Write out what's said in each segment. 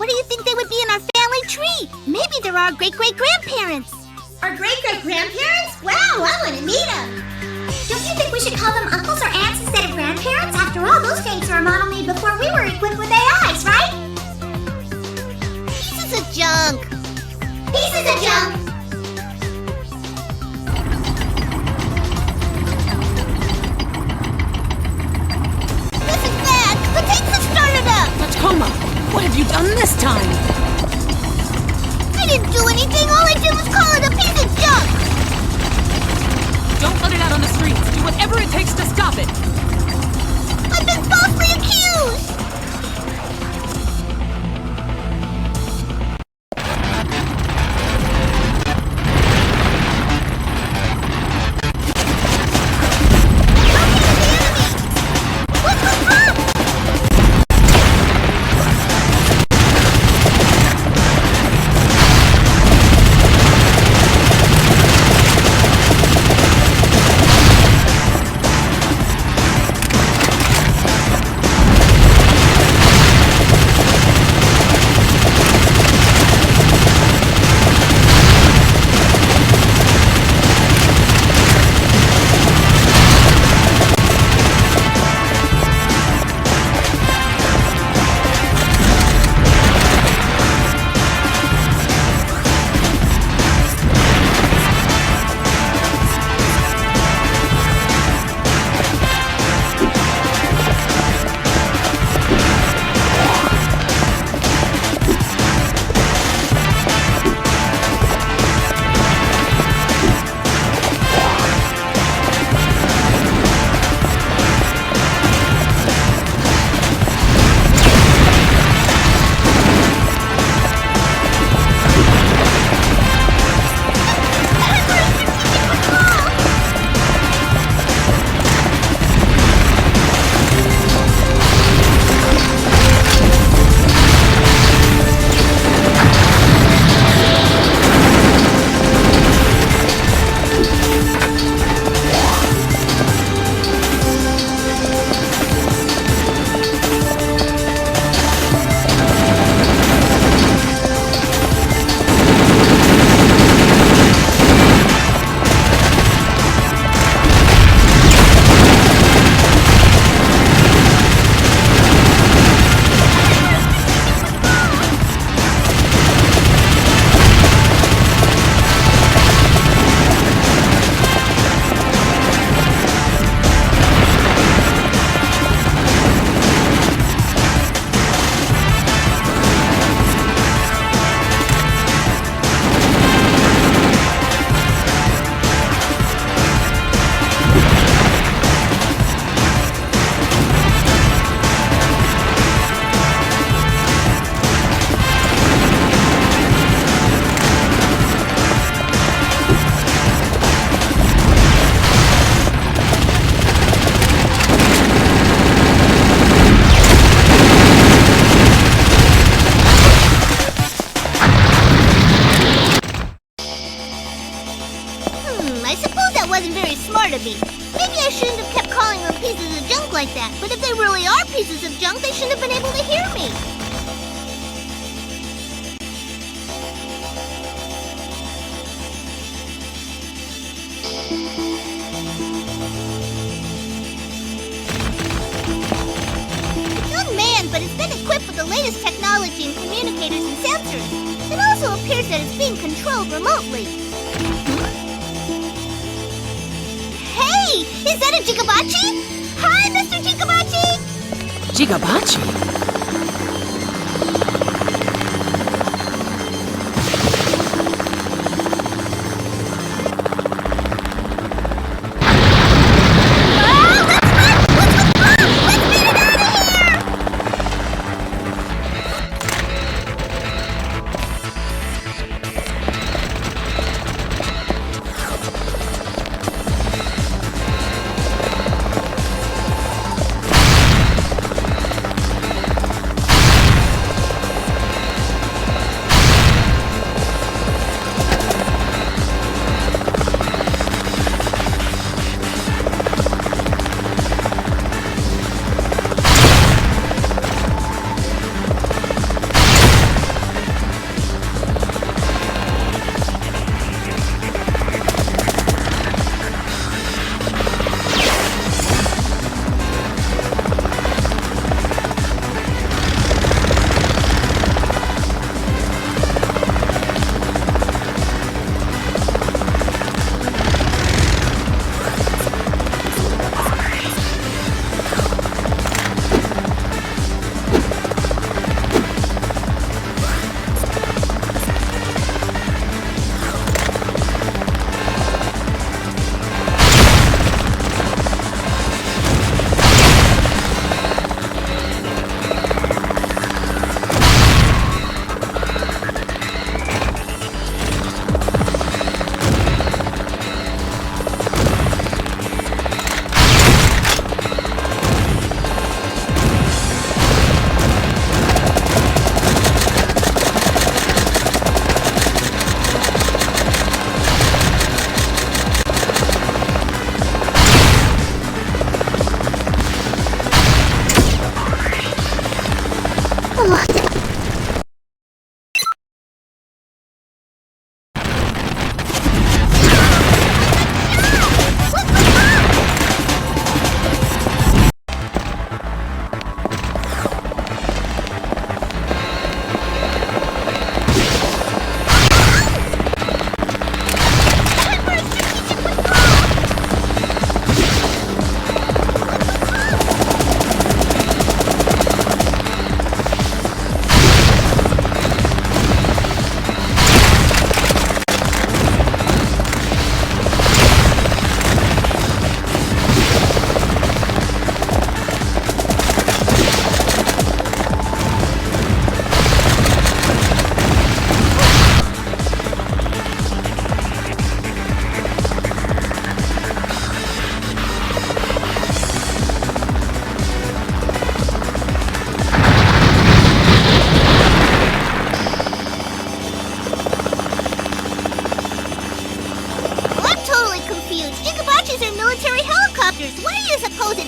What do you think they would be in our family tree? Maybe they're our great-great-grandparents. Our great-great-grandparents? Wow, I want to meet them. Don't you think we should call them uncles or aunts instead of grandparents? After all, those things were model-made before we were equipped with AIs, right? Pieces of junk. Pieces of junk. This is bad. The tanks have started up. Tacoma, what have you done this time? I didn't do anything. All I did was call it a piece of junk. Don't let it out on the streets. Do whatever it takes to stop it. I've been falsely accused. wasn't very smart of me. Maybe I shouldn't have kept calling them pieces of junk like that. But if they really are pieces of junk, they shouldn't have been able to hear me. It's unmanned, but it's been equipped with the latest technology in communicators and sensors. It also appears that it's being controlled remotely. Hey! Is that a Jigabachi? Hi, Mr. Jigabachi! Jigabachi?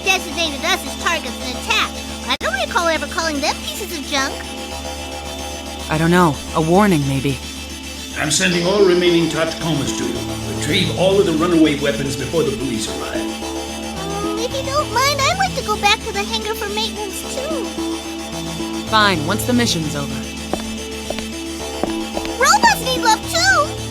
designated us as targets and attacked. I don't recall ever calling them pieces of junk. I don't know. A warning, maybe. I'm sending all remaining Tachikomas to you. Retrieve all of the runaway weapons before the police arrive. If you don't mind, I'd like to go back to the hangar for maintenance, too. Fine, once the mission's over. Robots need love, too!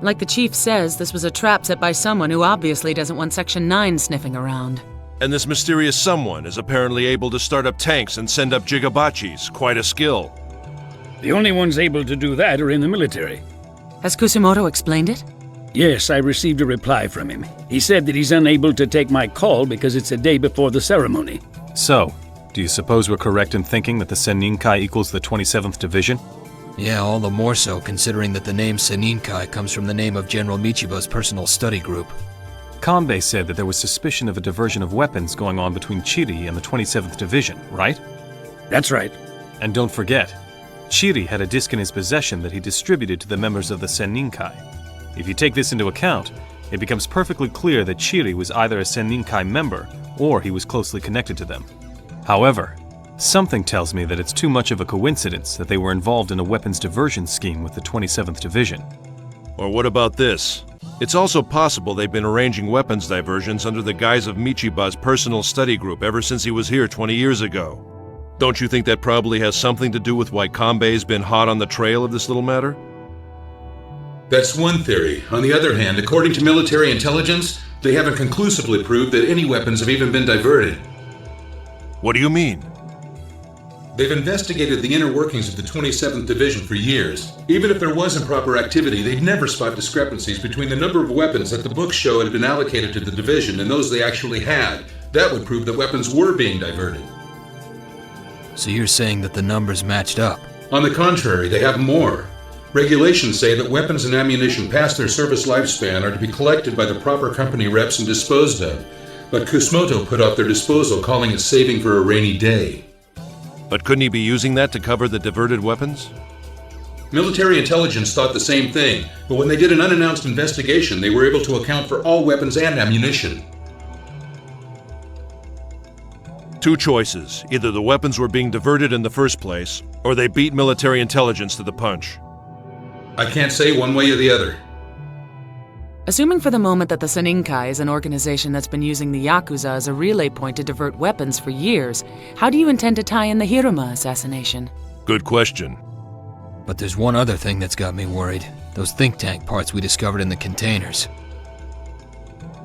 Like the chief says, this was a trap set by someone who obviously doesn't want Section 9 sniffing around. And this mysterious someone is apparently able to start up tanks and send up Jigabachis. Quite a skill. The only ones able to do that are in the military. Has Kusumoto explained it? Yes, I received a reply from him. He said that he's unable to take my call because it's a day before the ceremony. So, do you suppose we're correct in thinking that the Senninkai equals the 27th Division? Yeah, all the more so considering that the name Senninkai comes from the name of General Michiba's personal study group. Kanbei said that there was suspicion of a diversion of weapons going on between Chiri and the 27th Division, right? That's right. And don't forget, Chiri had a disc in his possession that he distributed to the members of the Senninkai. If you take this into account, it becomes perfectly clear that Chiri was either a Senninkai member or he was closely connected to them. However, something tells me that it's too much of a coincidence that they were involved in a weapons diversion scheme with the 27th Division. Or what about this? It's also possible they've been arranging weapons diversions under the guise of Michiba's personal study group ever since he was here 20 years ago. Don't you think that probably has something to do with why Kanbei's been hot on the trail of this little matter? That's one theory. On the other hand, according to military intelligence, they haven't conclusively proved that any weapons have even been diverted. What do you mean? They've investigated the inner workings of the 27th Division for years. Even if there was improper activity, they'd never spot discrepancies between the number of weapons that the books show had been allocated to the division and those they actually had. That would prove that weapons were being diverted. So you're saying that the numbers matched up? On the contrary, they have more. Regulations say that weapons and ammunition past their service lifespan are to be collected by the proper company reps and disposed of. But Kusumoto put off their disposal, calling it saving for a rainy day. But couldn't he be using that to cover the diverted weapons? Military intelligence thought the same thing, but when they did an unannounced investigation, they were able to account for all weapons and ammunition. Two choices. Either the weapons were being diverted in the first place, or they beat military intelligence to the punch. I can't say one way or the other. Assuming for the moment that the Senninkai is an organization that's been using the Yakuza as a relay point to divert weapons for years, how do you intend to tie in the Hiruma assassination? Good question. But there's one other thing that's got me worried. Those think tank parts we discovered in the containers.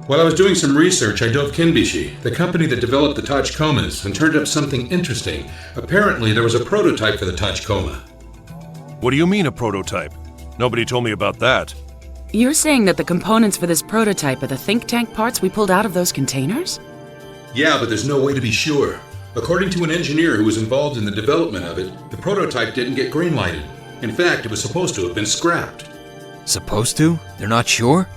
While I was doing some research, I dove Kinbishi, the company that developed the Tachikomas, and turned up something interesting. Apparently, there was a prototype for the Tachikoma. What do you mean, a prototype? Nobody told me about that. You're saying that the components for this prototype are the think tank parts we pulled out of those containers? Yeah, but there's no way to be sure. According to an engineer who was involved in the development of it, the prototype didn't get greenlighted. In fact, it was supposed to have been scrapped. Supposed to? They're not sure?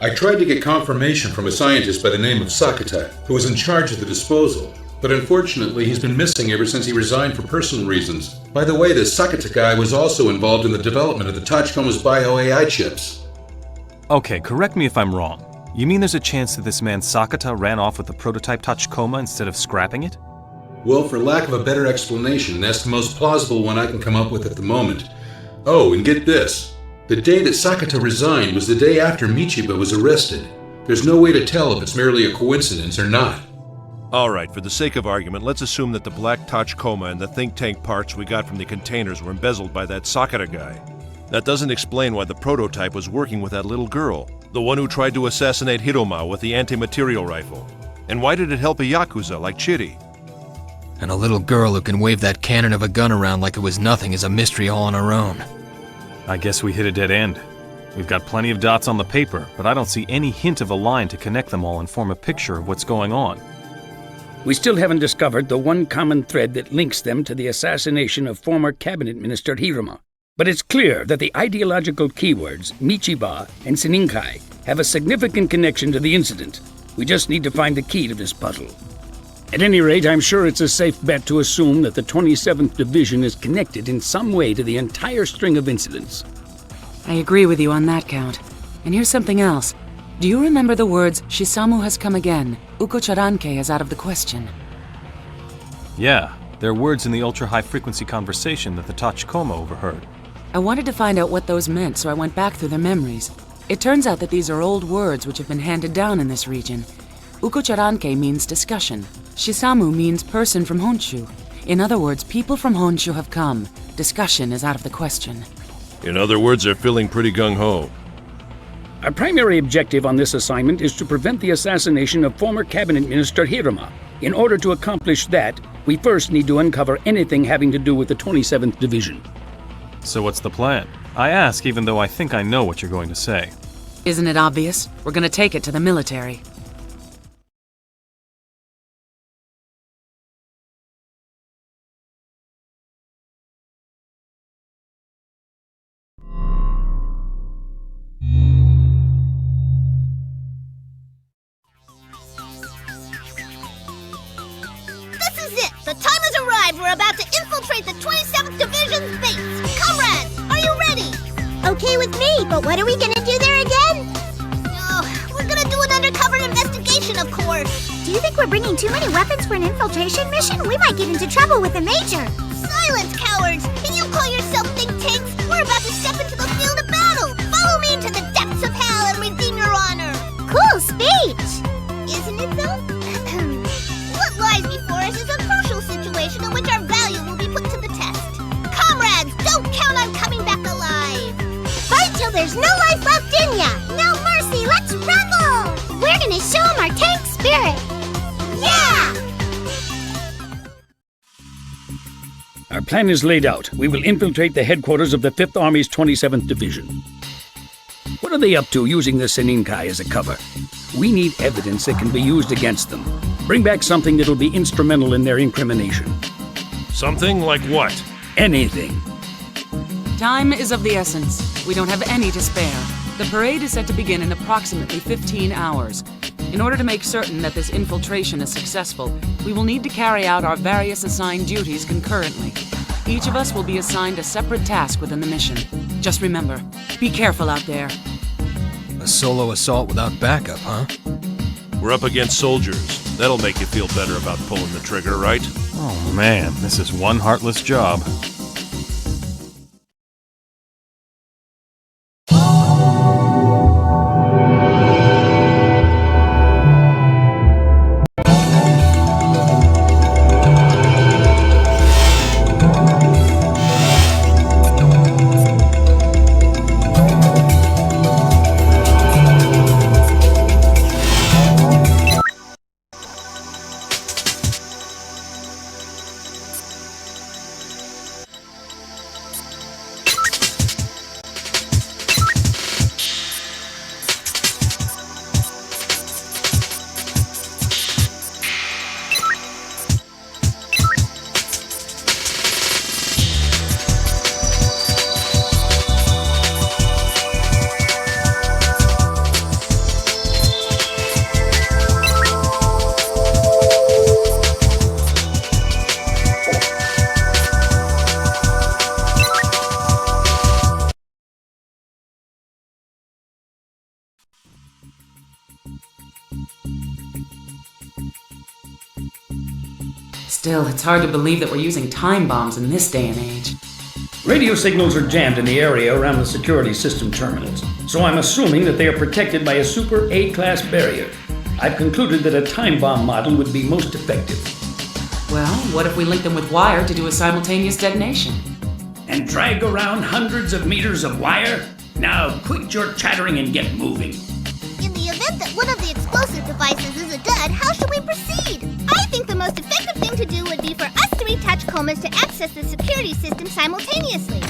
I tried to get confirmation from a scientist by the name of Sakata, who was in charge of the disposal. But unfortunately, he's been missing ever since he resigned for personal reasons. By the way, this Sakata guy was also involved in the development of the Tachikoma's bio-AI chips. Okay, correct me if I'm wrong. You mean there's a chance that this man Sakata ran off with the prototype Tachikoma instead of scrapping it? Well, for lack of a better explanation, that's the most plausible one I can come up with at the moment. Oh, and get this. The day that Sakata resigned was the day after Michiba was arrested. There's no way to tell if it's merely a coincidence or not. All right, for the sake of argument, let's assume that the black Tachikoma and the think tank parts we got from the containers were embezzled by that Sakata guy. That doesn't explain why the prototype was working with that little girl, the one who tried to assassinate Hiruma with the anti-material rifle. And why did it help a Yakuza like Chiri? And a little girl who can wave that cannon of a gun around like it was nothing is a mystery all on her own. I guess we hit a dead end. We've got plenty of dots on the paper, but I don't see any hint of a line to connect them all and form a picture of what's going on. We still haven't discovered the one common thread that links them to the assassination of former cabinet minister Hiruma. But it's clear that the ideological keywords Michiba and Seninkai have a significant connection to the incident. We just need to find the key to this puzzle. At any rate, I'm sure it's a safe bet to assume that the 27th Division is connected in some way to the entire string of incidents. I agree with you on that count. And here's something else. Do you remember the words, Shisamu has come again, Uko Charanke is out of the question? Yeah, they're words in the ultra-high-frequency conversation that the Tachikoma overheard. I wanted to find out what those meant, so I went back through their memories. It turns out that these are old words which have been handed down in this region. Uko Charanke means discussion. Shisamu means person from Honshu. In other words, people from Honshu have come. Discussion is out of the question. In other words, they're feeling pretty gung-ho. Our primary objective on this assignment is to prevent the assassination of former cabinet minister Hiruma. In order to accomplish that, we first need to uncover anything having to do with the 27th Division. So what's the plan? I ask even though I think I know what you're going to say. Isn't it obvious? We're gonna take it to the military. The time has arrived. We're about to infiltrate the 27th Division's base. Comrades, are you ready? Okay with me, but what are we gonna do there again? Oh, we're gonna do an undercover investigation, of course. Do you think we're bringing too many weapons for an infiltration mission? We might get into trouble with the Major. Silence, cowards! Can you call yourself think tanks? We're about to step into the field of battle. Follow me into the depths of hell and redeem your honor. Cool speech! Isn't it, though? What lies before us is a crucial situation in which our value will be put to the test. Comrades, don't count on coming back alive! Fight till there's no life left in ya! No mercy, let's rebel! We're gonna show 'em our tank spirit! Yeah! Our plan is laid out. We will infiltrate the headquarters of the 5th Army's 27th Division. What are they up to using the Seninkai as a cover? We need evidence that can be used against them. Bring back something that'll be instrumental in their incrimination. Something like what? Anything. Time is of the essence. We don't have any to spare. The parade is set to begin in approximately 15 hours. In order to make certain that this infiltration is successful, we will need to carry out our various assigned duties concurrently. Each of us will be assigned a separate task within the mission. Just remember, be careful out there. A solo assault without backup, huh? We're up against soldiers. That'll make you feel better about pulling the trigger, right? Oh man, this is one heartless job. Still, it's hard to believe that we're using time bombs in this day and age. Radio signals are jammed in the area around the security system terminals, so I'm assuming that they are protected by a super A-class barrier. I've concluded that a time bomb model would be most effective. Well, what if we link them with wire to do a simultaneous detonation? And drag around hundreds of meters of wire? Now, quit your chattering and get moving. In the event that one of the explosive devices is a dud, how should we proceed? I think the most effective thing to do would be for us three Tachikomas to access the security system simultaneously.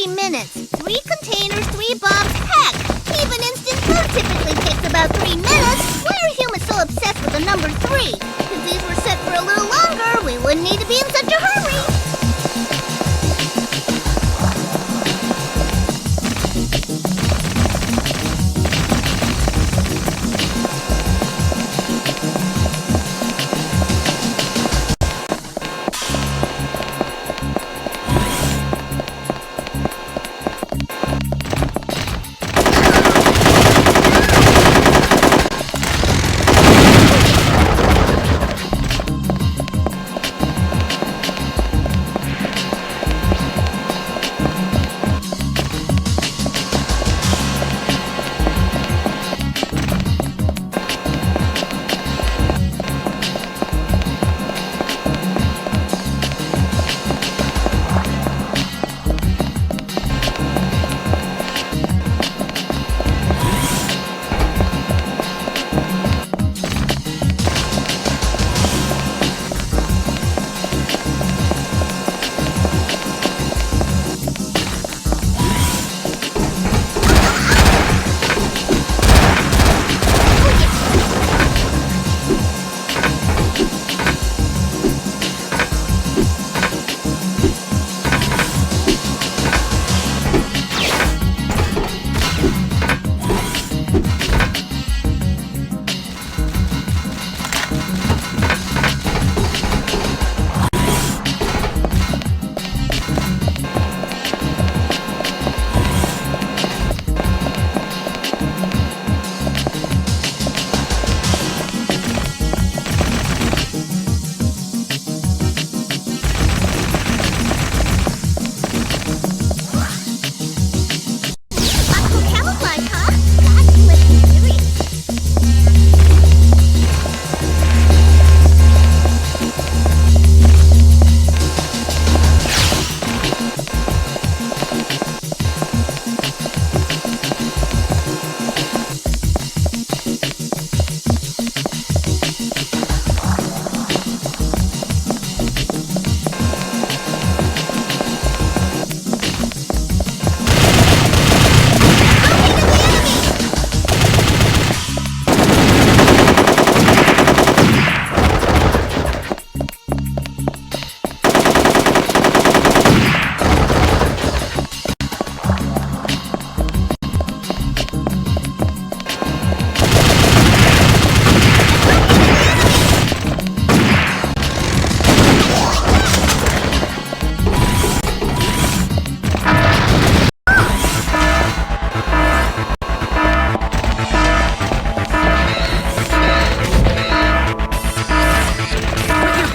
3 minutes. 3 containers, 3 bombs, heck! Even instant food typically takes about 3 minutes. Why are humans so obsessed with the number 3? If these were set for a little longer, we wouldn't need to be in such a hurry.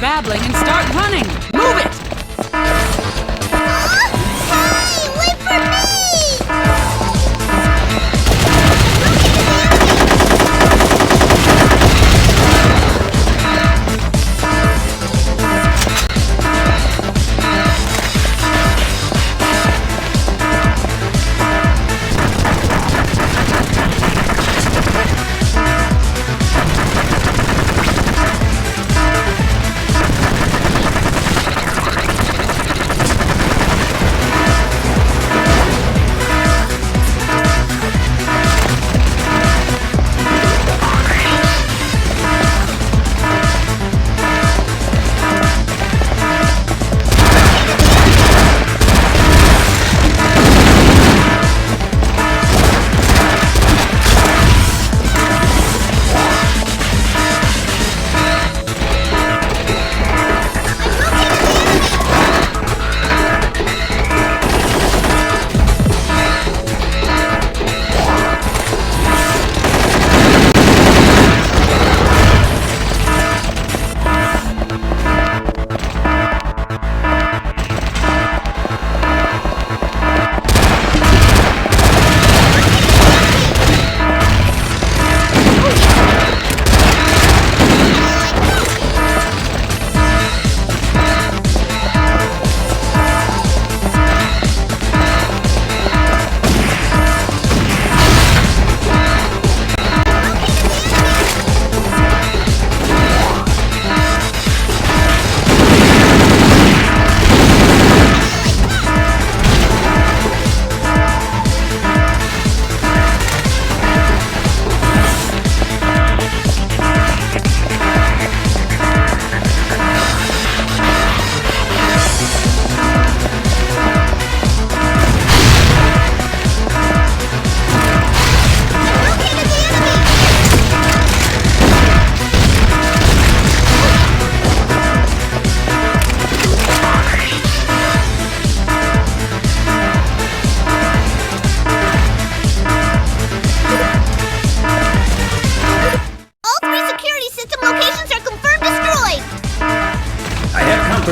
babbling and start running! Move it! Hey, wait for me!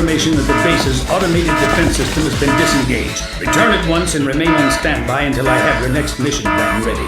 information that the base's automated defense system has been disengaged. Return at once and remain on standby until I have your next mission plan ready.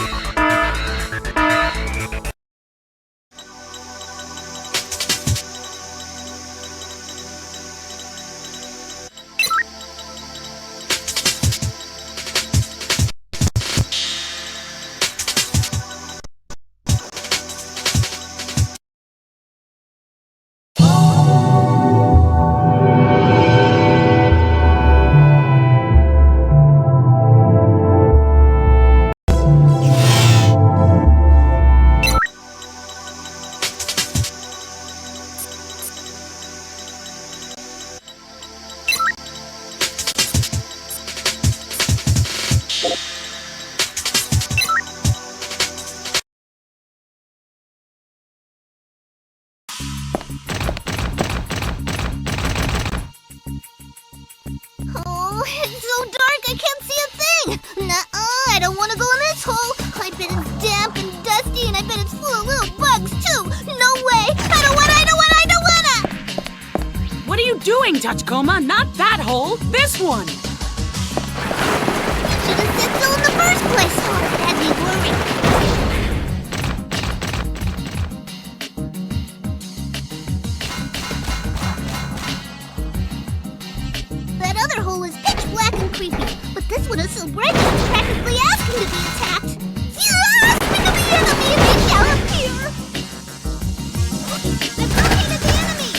Oh, it's so dark I can't see a thing! Nuh-uh, I don't want to go in this hole! I bet it's damp and dusty and I bet it's full of little bugs too! No way! I don't wanna! What are you doing, Tachikoma? Not that hole! This one! You should have said so in the first place! Oh, it had me worried. That other hole is pitch black and creepy, but this one is so bright that it's practically asking to be attacked. Yes! Think of the enemy and they shall appear! I've located the enemy!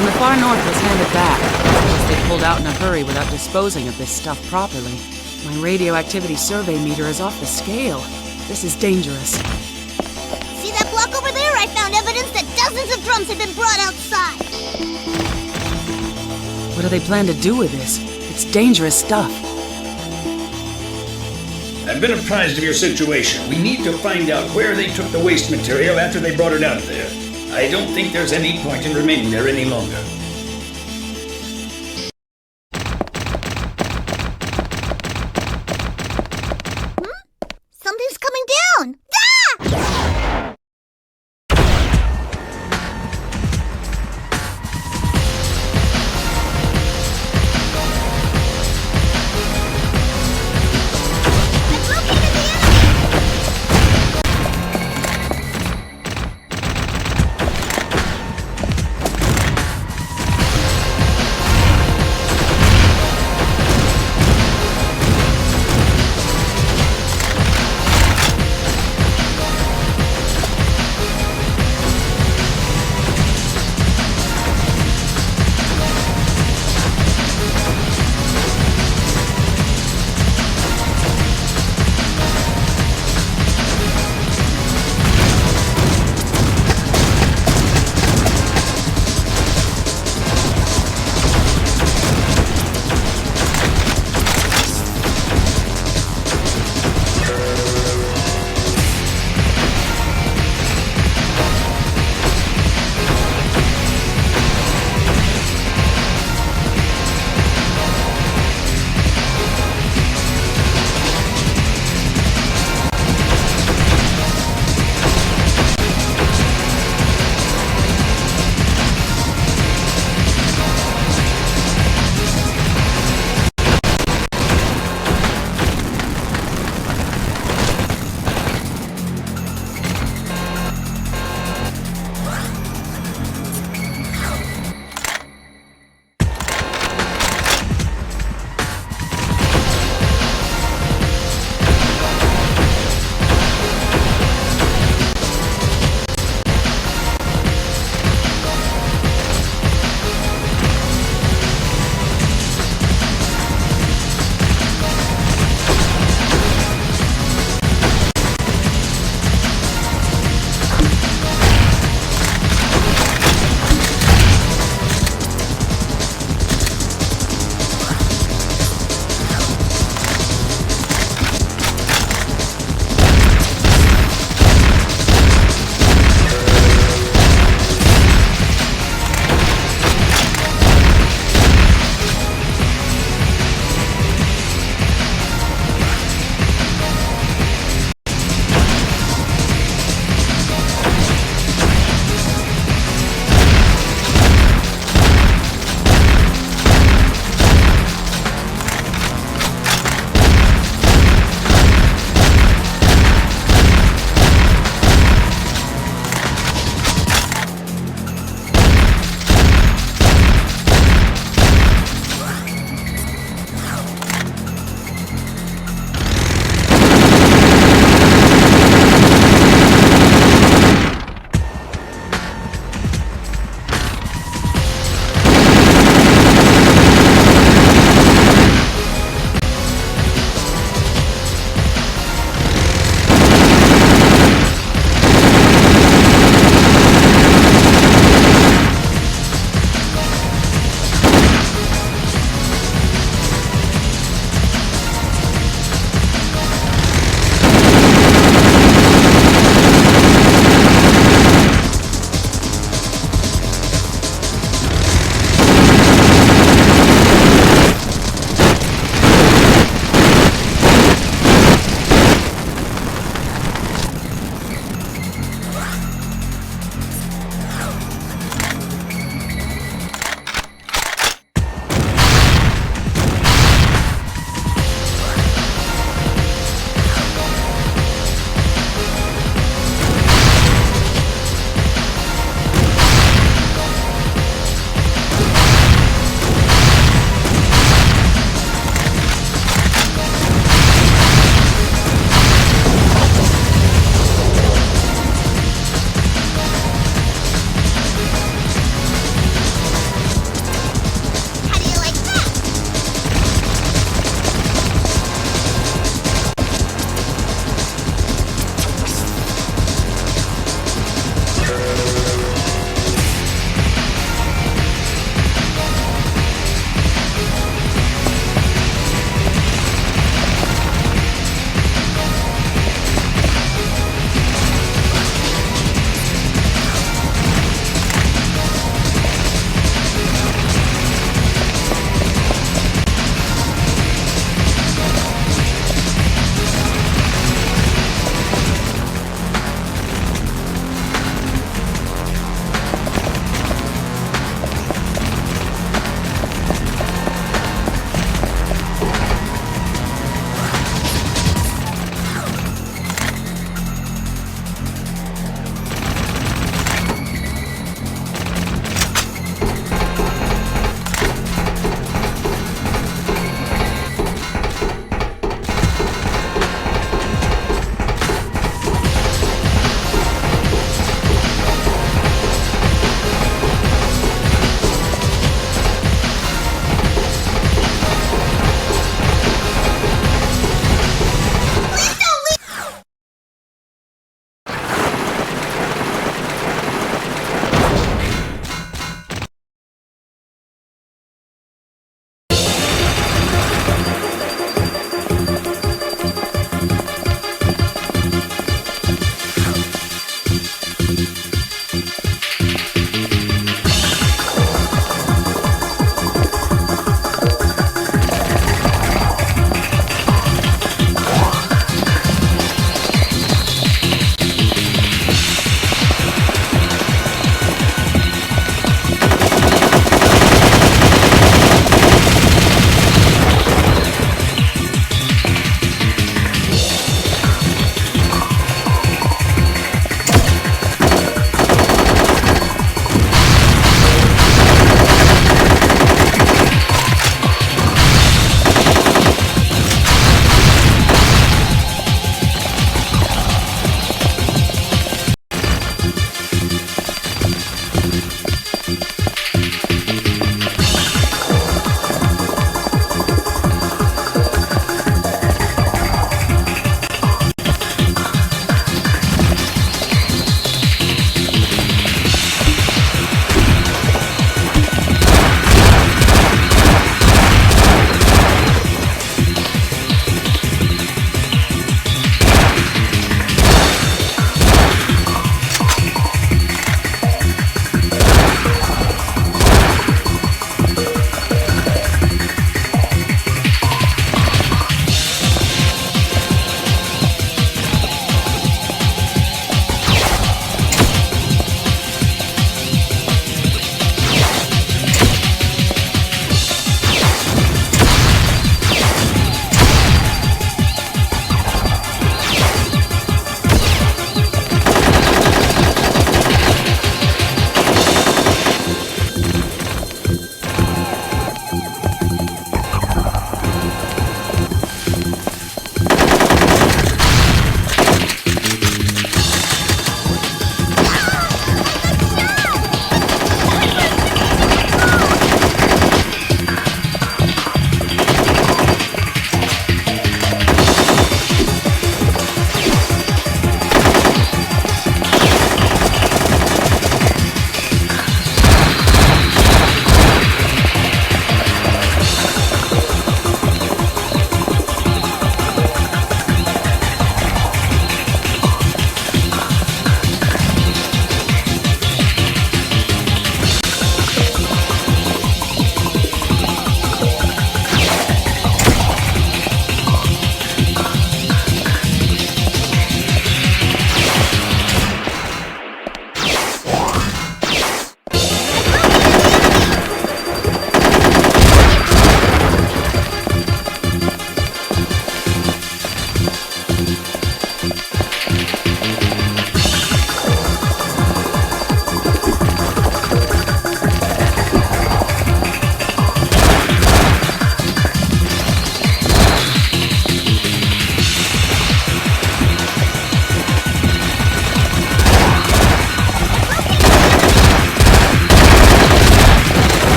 and the far north was handed back. Unless they pulled out in a hurry without disposing of this stuff properly. My radioactivity survey meter is off the scale. This is dangerous. See that block over there? I found evidence that dozens of drums had been brought outside. What do they plan to do with this? It's dangerous stuff. I've been apprised of your situation. We need to find out where they took the waste material after they brought it out there. I don't think there's any point in remaining there any longer. Something's coming down. Ah! I've located the enemy!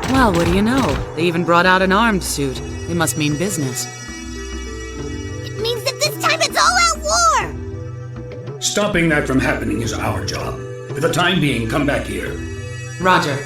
Well, what do you know? They even brought out an armed suit. They must mean business. It means that this time it's all out war! Stopping that from happening is our job. For the time being, come back here. Roger.